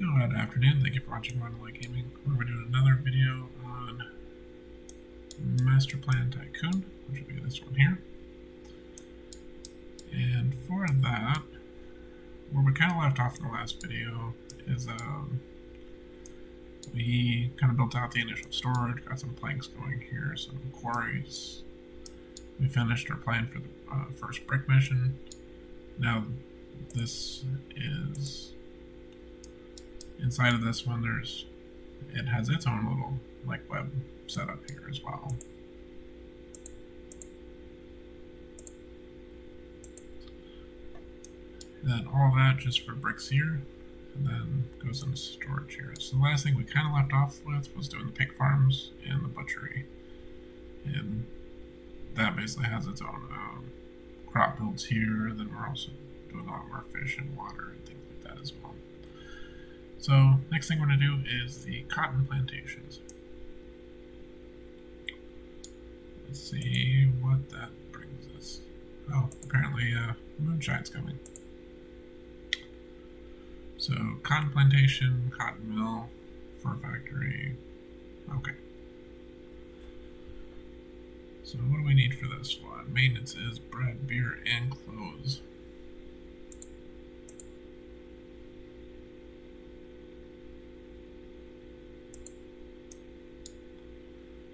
Good afternoon, thank you for watching Rundlii Gaming. We're doing another video on Masterplan Tycoon, which will be this one here. And for that, where we kind of left off in the last video is we kind of built out the initial storage, got some planks going here, some quarries. We finished our plan for the first brick mission. Now this is inside of this one. It has its own little like web setup here as well. And then all that just for bricks here, and then goes into storage here. So the last thing we kind of left off with was doing the pig farms and the butchery, and that basically has its own crop builds here. Then we're also doing a lot more fish and water and things like that as well. So next thing we're going to do is the cotton plantations. Let's see what that brings us. Oh, apparently moonshine's coming. So cotton plantation, cotton mill, fur factory. Okay. So what do we need for this one? Maintenance is bread, beer, and clothes.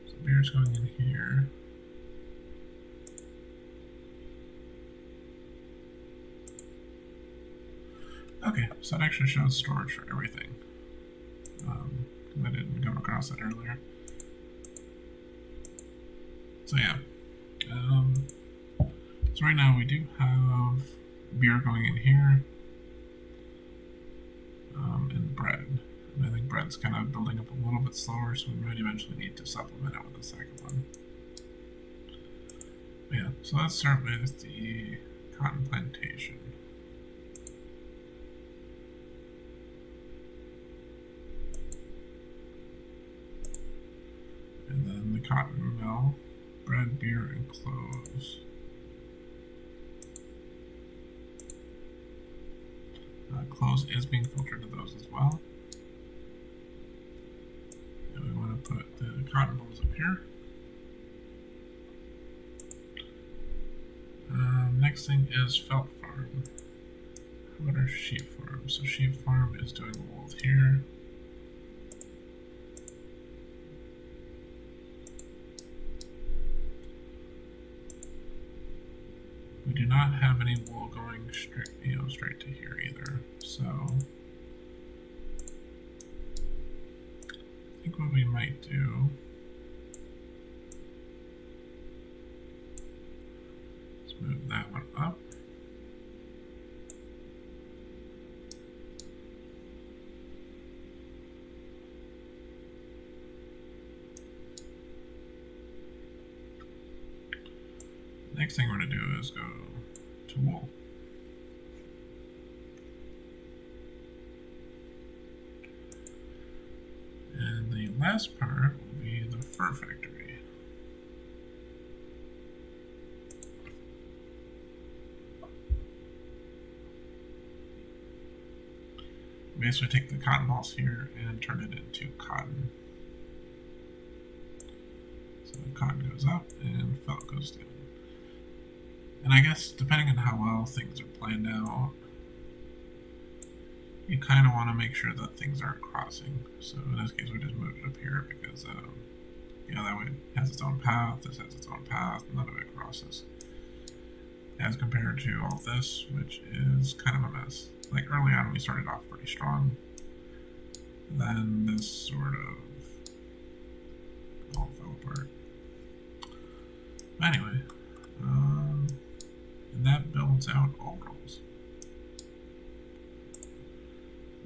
So beer's going in here. Okay, so it actually shows storage for everything. I didn't come across that earlier. So yeah. So right now we do have beer going in here. And bread. And I think bread's kind of building up a little bit slower, so we might eventually need to supplement it with a second one. But yeah, so let's start with the cotton plantation. And then the cotton mill, bread, beer, and clothes. Clothes is being filtered to those as well. And we want to put the cotton balls up here. Next thing is felt farm. How about our sheep farm? So sheep farm is doing wool here. We do not have any wool going straight to here either. So I think what we might do is move that one up. Next thing we're going to do is go to wool. And the last part will be the fur factory. Basically take the cotton balls here and turn it into cotton. So the cotton goes up and felt goes down. And I guess depending on how well things are planned out, you kind of want to make sure that things aren't crossing. So in this case, we just moved it up here because, that way it has its own path, this has its own path, none of it crosses. As compared to all this, which is kind of a mess. Like early on, we started off pretty strong. Then this sort of all fell apart. But anyway, and that builds out all roles.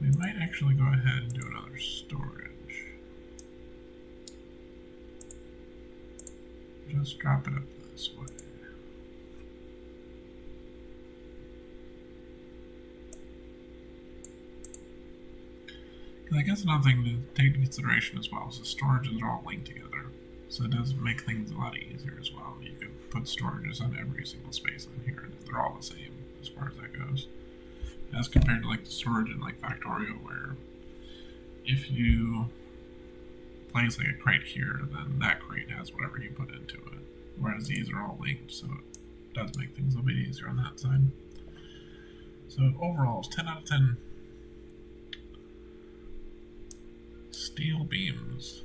We might actually go ahead and do another storage. Just drop it up this way. And I guess another thing to take into consideration as well is the storages are all linked together. So it does make things a lot easier as well. You can put storages on every single space on here, and they're all the same as far as that goes. As compared to like the storage in like Factorio, where if you place like a crate here, then that crate has whatever you put into it. Whereas these are all linked, so it does make things a little bit easier on that side. So overall, it's 10 out of 10 steel beams.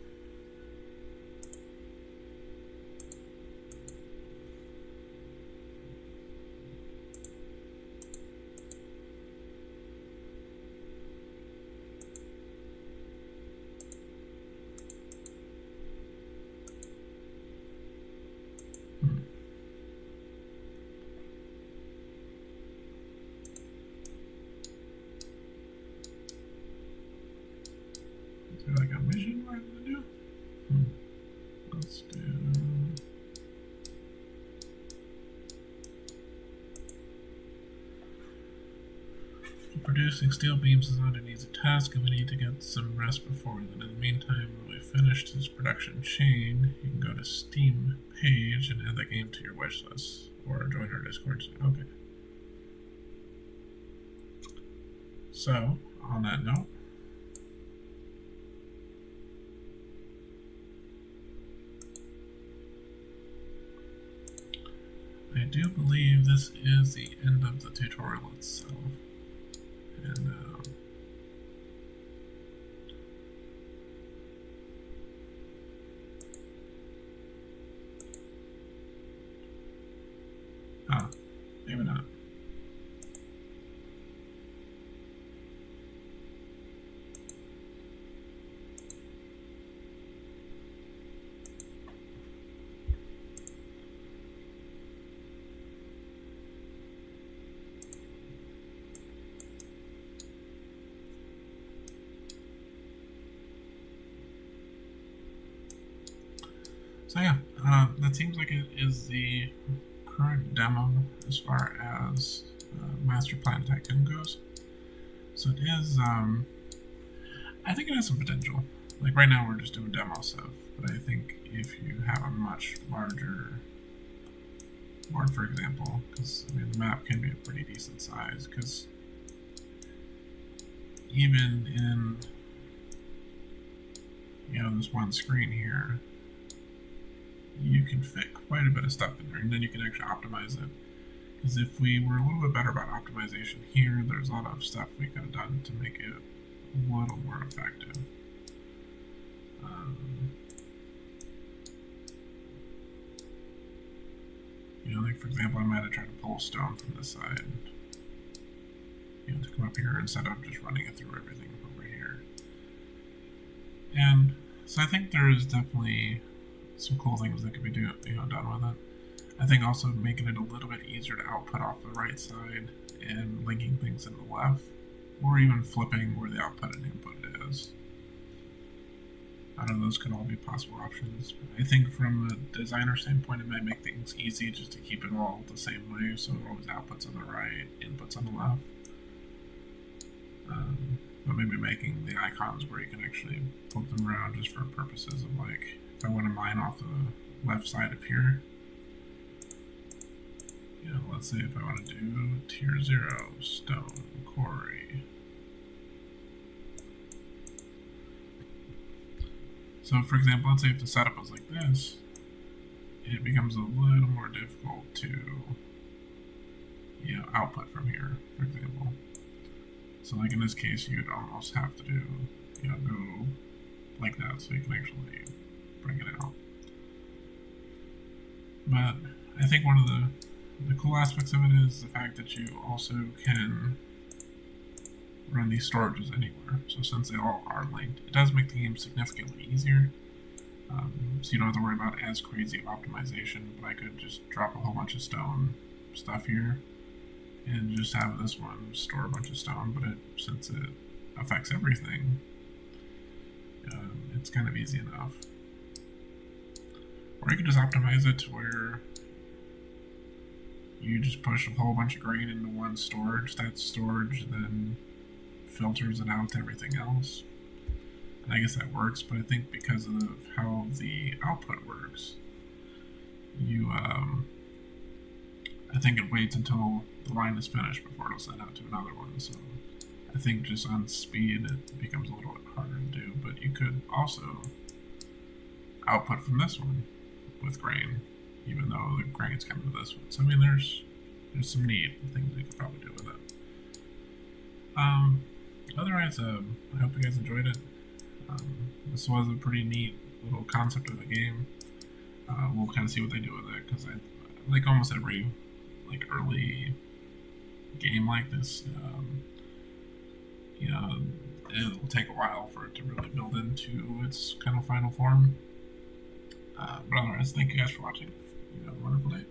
Is there like a mission we're going to do? Let's do... Producing steel beams is not an easy task, and we need to get some rest before then. In the meantime, when we finish this production chain, you can go to Steam page and add the game to your wish list, or join our Discord. Okay. So, on that note, I do believe this is the end of the tutorial itself. And maybe not. So yeah, that seems like it is the current demo as far as Masterplan Tycoon goes. So it is, I think it has some potential. Like right now we're just doing demo stuff, but I think if you have a much larger board, for example, because I mean the map can be a pretty decent size, because even in, you know, this one screen here, you can fit quite a bit of stuff in there, and then you can actually optimize it. Because if we were a little bit better about optimization here, there's a lot of stuff we could have done to make it a little more effective. You know, like for example, I might have tried to pull a stone from this side, you know, to come up here instead of just running it through everything over here. And so I think there's definitely some cool things that could be done with it. I think also making it a little bit easier to output off the right side and linking things in the left, or even flipping where the output and input is. I don't know, those could all be possible options. I think from a designer standpoint, it might make things easy just to keep it all the same way, so it always outputs on the right, inputs on the left. But maybe making the icons where you can actually flip them around just for purposes of, like, if I want to mine off the left side up here, you know, let's say if I want to do tier 0 stone quarry. So for example, let's say if the setup was like this, it becomes a little more difficult to, you know, output from here, for example. So like in this case, you'd almost have to do, you know, go like that so you can actually bring it out. But I think one of the cool aspects of it is the fact that you also can run these storages anywhere. So since they all are linked, it does make the game significantly easier. So you don't have to worry about as crazy of optimization, but I could just drop a whole bunch of stone stuff here and just have this one store a bunch of stone, but since it affects everything, it's kind of easy enough. Or you could just optimize it to where you just push a whole bunch of grain into one storage. That storage then filters it out to everything else. And I guess that works, but I think because of how the output works, you, I think it waits until the line is finished before it'll send out to another one. So I I think just on speed it becomes a little bit harder to do, but you could also output from this one with grain, even though the grain's coming to this one. So I mean, there's some neat things you could probably do with it. Um, Otherwise, I hope you guys enjoyed it. This was a pretty neat little concept of the game. We'll kind of see what they do with it because I like almost every like early game like this. You know, it'll take a while for it to really build into its kind of final form. But otherwise, thank you guys for watching. You have a wonderful day.